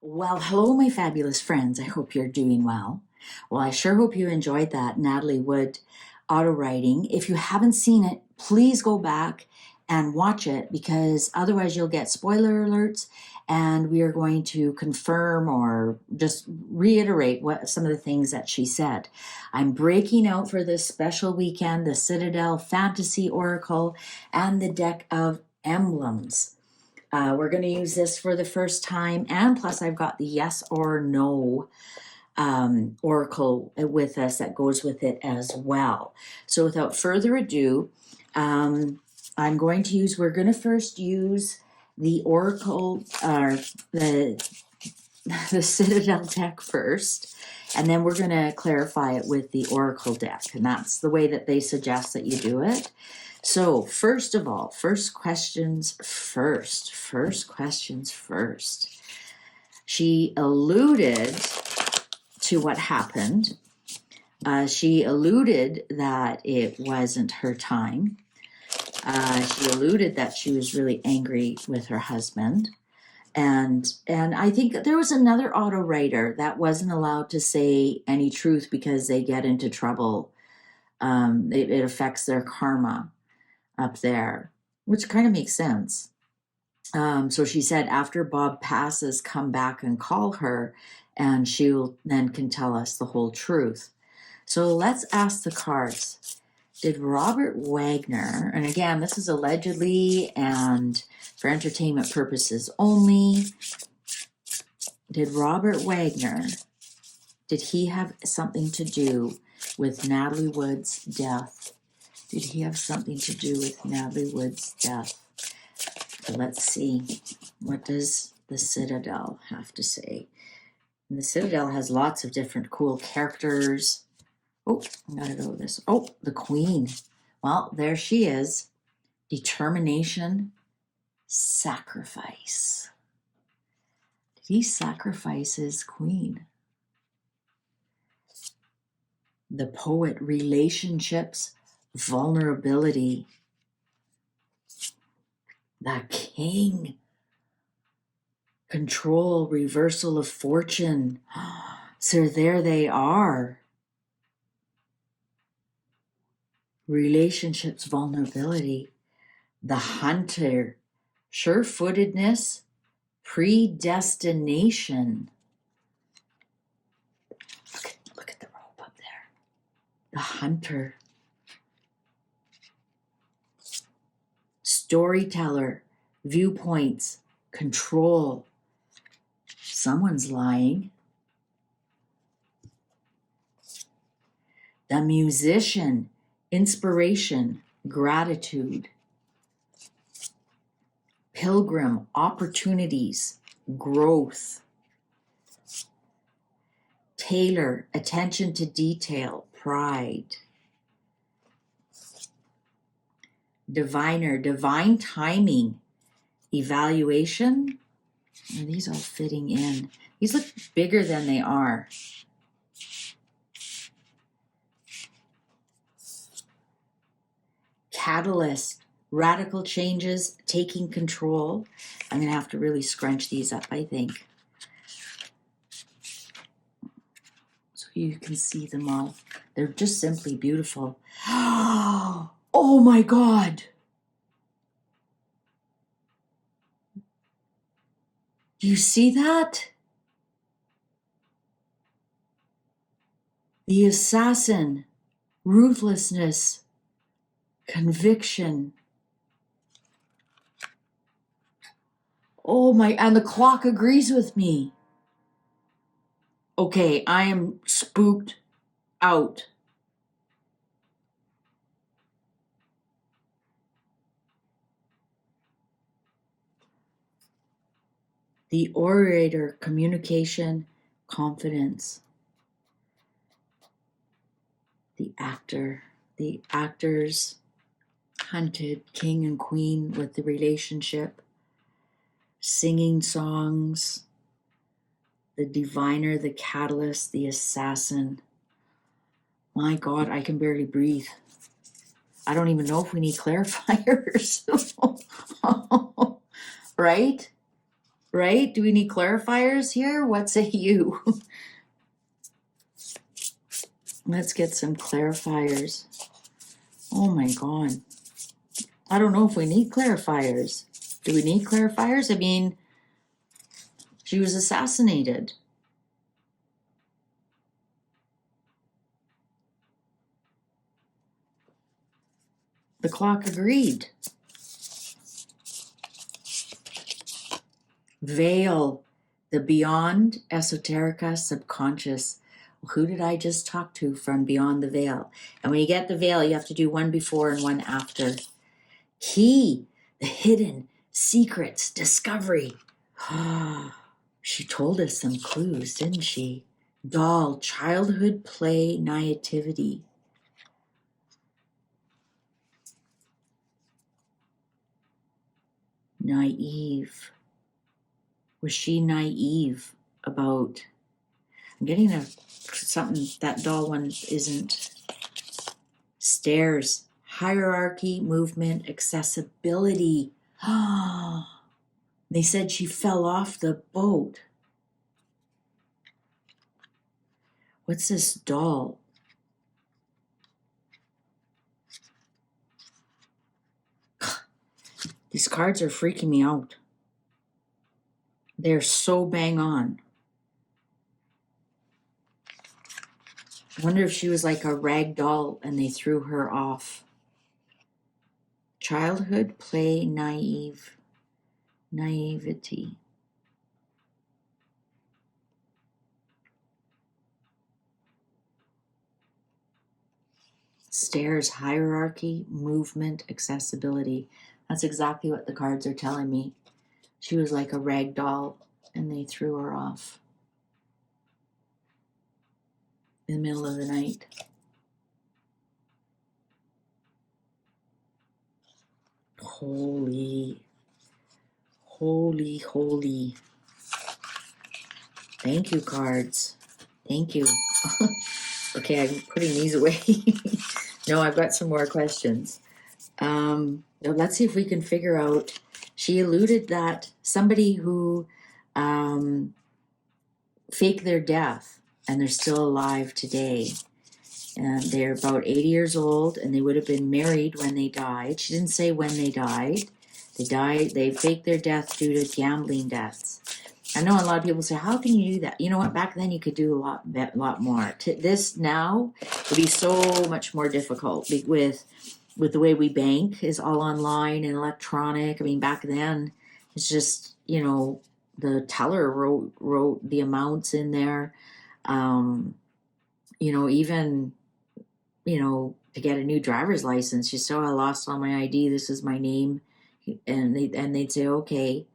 Well, hello, my fabulous friends. I hope you're doing well. Well, I sure hope you enjoyed that Natalie Wood auto writing. If you haven't seen it, please go back and watch it because otherwise you'll get spoiler alerts and we are going to confirm or just reiterate what some of the things that she said. I'm breaking out for this special weekend the Citadel Fantasy Oracle and the deck of emblems. We're going to use this for the first time, and plus I've got the yes or no oracle with us that goes with it as well. So without further ado, we're going to first use the oracle, or the Citadel deck first, and then we're going to clarify it with the oracle deck, and that's the way that they suggest that you do it. So first of all, first questions first. She alluded to what happened. She alluded that it wasn't her time. She alluded that she was really angry with her husband. And I think there was another auto writer that wasn't allowed to say any truth because they get into trouble. It affects their karma up there, which kind of makes sense. So she said, after Bob passes, come back and call her, and she'll then can tell us the whole truth. So let's ask the cards. Did Robert Wagner, and again, this is allegedly and for entertainment purposes only, did Robert Wagner, did he have something to do with Natalie Wood's death? Did he have something to do with Natalie Wood's death? So let's see. What does the Citadel have to say? And the Citadel has lots of different cool characters. Oh, I gotta go with this. Oh, the Queen. Well, there she is. Determination, sacrifice. Did he sacrifice his queen? The poet, relationships, vulnerability. The king, control, reversal of fortune. So there they are. Relationships, vulnerability. The hunter, sure-footedness, predestination. Look at the rope up there. The hunter. Storyteller, viewpoints, control. Someone's lying. The musician, inspiration, gratitude. Pilgrim, opportunities, growth. Tailor, attention to detail, pride. Diviner, divine timing, evaluation. Are these all fitting in? These look bigger than they are. Catalyst, radical changes, taking control. I'm going to have to really scrunch these up, I think, so you can see them all. They're just simply beautiful. Oh my God. Do you see that? The assassin, ruthlessness, conviction. Oh my, and the clock agrees with me. Okay, I am spooked out. The orator, communication, confidence. The actors hunted king and queen with the relationship. Singing songs. The diviner, the catalyst, the assassin. My God, I can barely breathe. I don't even know if we need clarifiers. Right? Right? Do we need clarifiers here? What say you? Let's get some clarifiers. Oh my God. I don't know if we need clarifiers. Do we need clarifiers? I mean, she was assassinated. The clock agreed. Veil, the beyond esoterica subconscious. Who did I just talk to from beyond the veil? And when you get the veil, you have to do one before and one after. Key, the hidden secrets, discovery. She told us some clues, didn't she? Doll, childhood play, naivety. Naive. Was she naive about... I'm getting something, that doll one isn't. Stairs, hierarchy, movement, accessibility. They said she fell off the boat. What's this doll? These cards are freaking me out. They're so bang on. I wonder if she was like a rag doll and they threw her off. Childhood, play, naivety. Stairs, hierarchy, movement, accessibility. That's exactly what the cards are telling me. She was like a rag doll and they threw her off in the middle of the night. Holy. Thank you, cards. Thank you. Okay, I'm putting these away. No, I've got some more questions. Let's see if we can figure out. She alluded that somebody who faked their death and they're still alive today. And they're about 80 years old and they would have been married when they died. She didn't say when they died. They faked their death due to gambling deaths. I know a lot of people say, how can you do that? You know what? Back then you could do a lot more. This now would be so much more difficult with the way we bank is all online and electronic. I mean, back then it's just, the teller wrote the amounts in there. Even, to get a new driver's license, you say, I lost all my ID. This is my name. And they'd say, okay.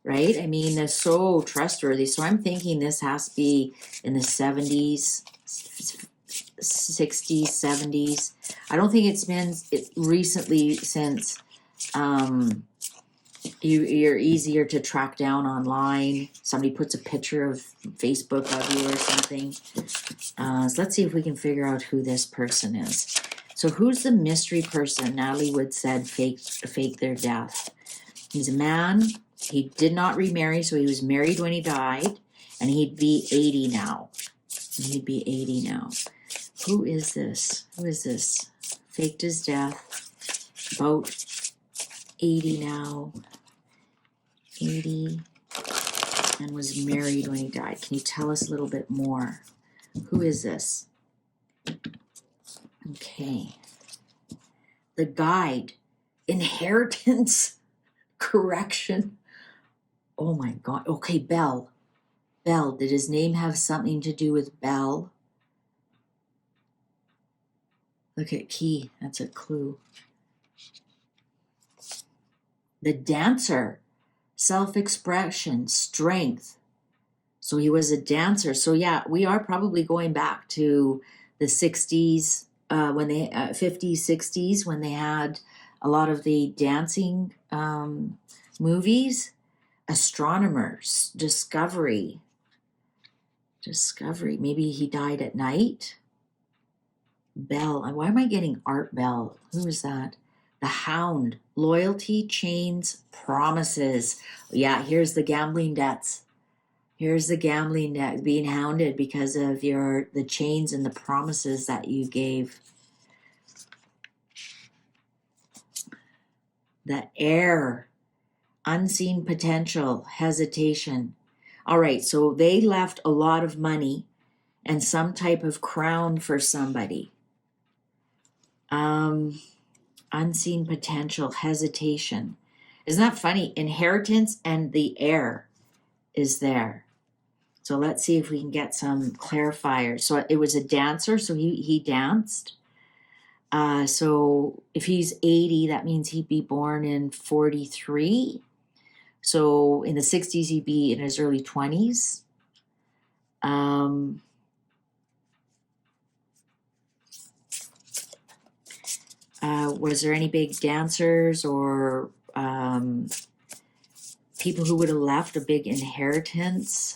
Right? I mean, they're so trustworthy. So I'm thinking this has to be in the 70s, 60s, 70s. I don't think it's been recently since you're easier to track down online. Somebody puts a picture of Facebook of you or something. So let's see if we can figure out who this person is. So who's the mystery person Natalie Wood said faked their death? He's a man. He did not remarry, so he was married when he died, and he'd be 80 now. Who is this? Faked his death, about 80 now. 80, and was married when he died. Can you tell us a little bit more? Who is this? Okay. The guide. Inheritance. Correction. Oh my God. Okay, Bell. Did his name have something to do with Bell? Look at key. That's a clue. The dancer. Self-expression. Strength. So he was a dancer. So yeah, we are probably going back to the 60s, 50s, 60s, when they had a lot of the dancing movies. Astronomers, discovery. Maybe he died at night. Bell. Why am I getting Art Bell? Who is that? The Hound, loyalty, chains, promises. Yeah, here's the gambling debts. Here's the gambling debt, being hounded because of the chains and the promises that you gave. The Heir, unseen potential, hesitation. All right, so they left a lot of money and some type of crown for somebody. Unseen potential, hesitation. Isn't that funny? Inheritance and the heir is there. So let's see if we can get some clarifiers. So it was a dancer, so he danced. So if he's 80, that means he'd be born in 43. So in the 60s, he'd be in his early 20s. Was there any big dancers or people who would have left a big inheritance?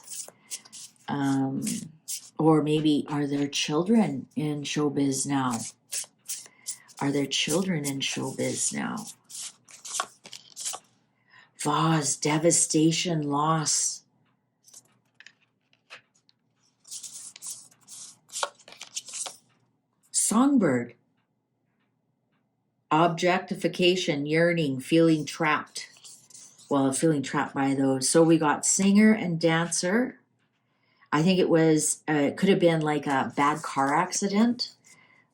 Or maybe are there children in showbiz now? Are there children in showbiz now? Vase, devastation, loss. Songbird. Objectification, yearning, feeling trapped. Well, feeling trapped by those. So we got singer and dancer. I think it was, it could have been like a bad car accident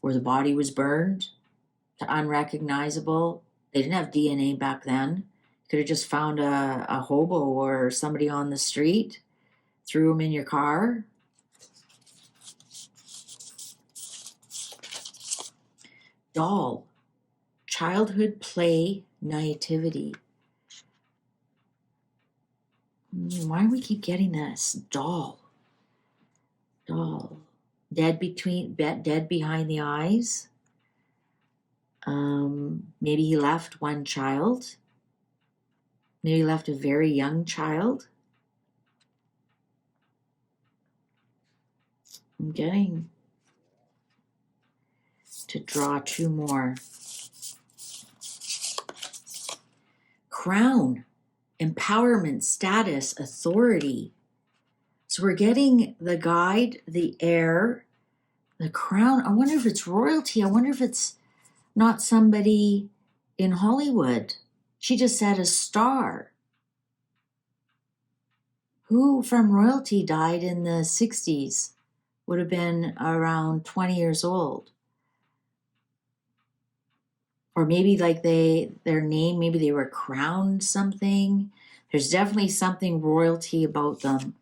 where the body was burned to unrecognizable. They didn't have DNA back then. Could have just found a hobo or somebody on the street, threw him in your car. Doll, childhood play, naivety. Why do we keep getting this? Doll. Dead behind the eyes. Maybe he left one child. Maybe he left a very young child. I'm getting to draw two more. Crown, empowerment, status, authority. So we're getting the guide, the heir, the crown. I wonder if it's royalty. I wonder if it's not somebody in Hollywood. She just said a star. Who from royalty died in the 60s? Would have been around 20 years old. Or maybe like their name, maybe they were crowned something. There's definitely something royalty about them.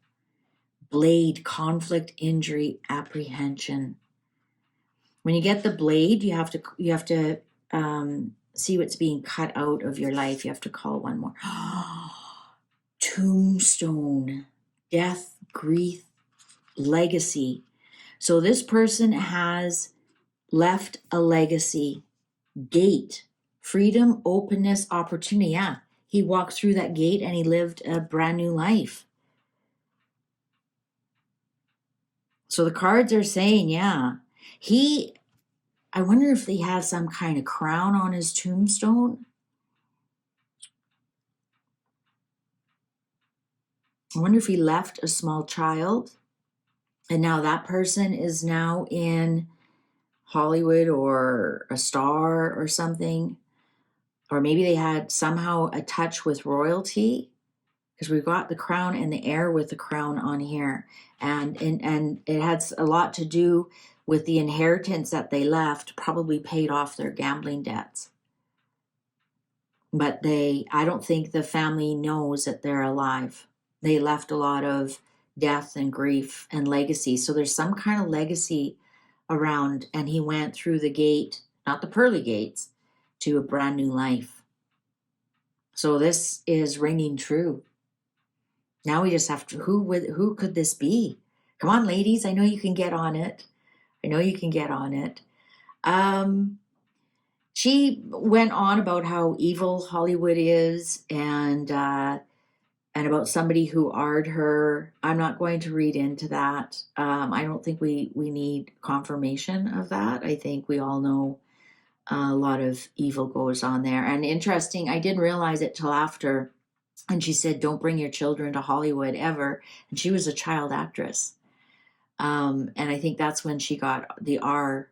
Blade, conflict, injury, apprehension. When you get the blade, you have to see what's being cut out of your life. You have to call one more. Tombstone, death, grief, legacy. So this person has left a legacy. Gate, freedom, openness, opportunity. Yeah, he walked through that gate and he lived a brand new life. So the cards are saying, yeah, I wonder if he has some kind of crown on his tombstone. I wonder if he left a small child and now that person is now in Hollywood or a star or something. Or maybe they had somehow a touch with royalty, because we've got the crown and the heir with the crown on here. And it has a lot to do with the inheritance that they left, probably paid off their gambling debts. But I don't think the family knows that they're alive. They left a lot of death and grief and legacy. So there's some kind of legacy around, and he went through the gate, not the pearly gates, to a brand new life. So this is ringing true. Now we just have to, who could this be? Come on, ladies, I know you can get on it. She went on about how evil Hollywood is and about somebody who arred her. I'm not going to read into that. I don't think we need confirmation of that. I think we all know a lot of evil goes on there. And interesting, I didn't realize it till after. And she said, "Don't bring your children to Hollywood ever." And she was a child actress. And I think that's when she got the R.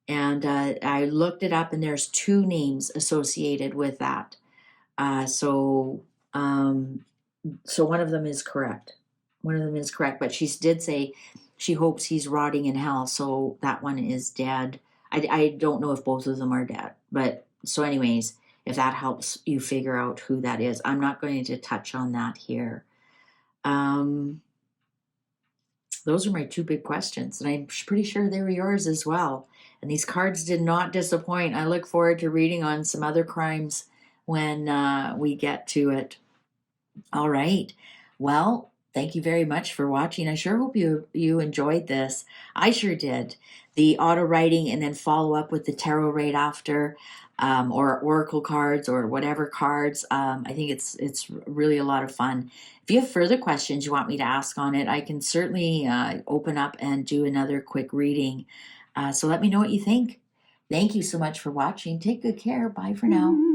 And I looked it up, and there's two names associated with that. So one of them is correct. One of them is correct, but she did say she hopes he's rotting in hell. So that one is dead. I don't know if both of them are dead, but so anyways, if that helps you figure out who that is, I'm not going to touch on that here. Those are my two big questions, and I'm pretty sure they were yours as well. And these cards did not disappoint. I look forward to reading on some other crimes when we get to it. All right. Well, thank you very much for watching. I sure hope you enjoyed this. I sure did. The auto writing and then follow up with the tarot right after, or oracle cards or whatever cards. I think it's really a lot of fun. If you have further questions you want me to ask on it, I can certainly open up and do another quick reading. So let me know what you think. Thank you so much for watching. Take good care. Bye for now.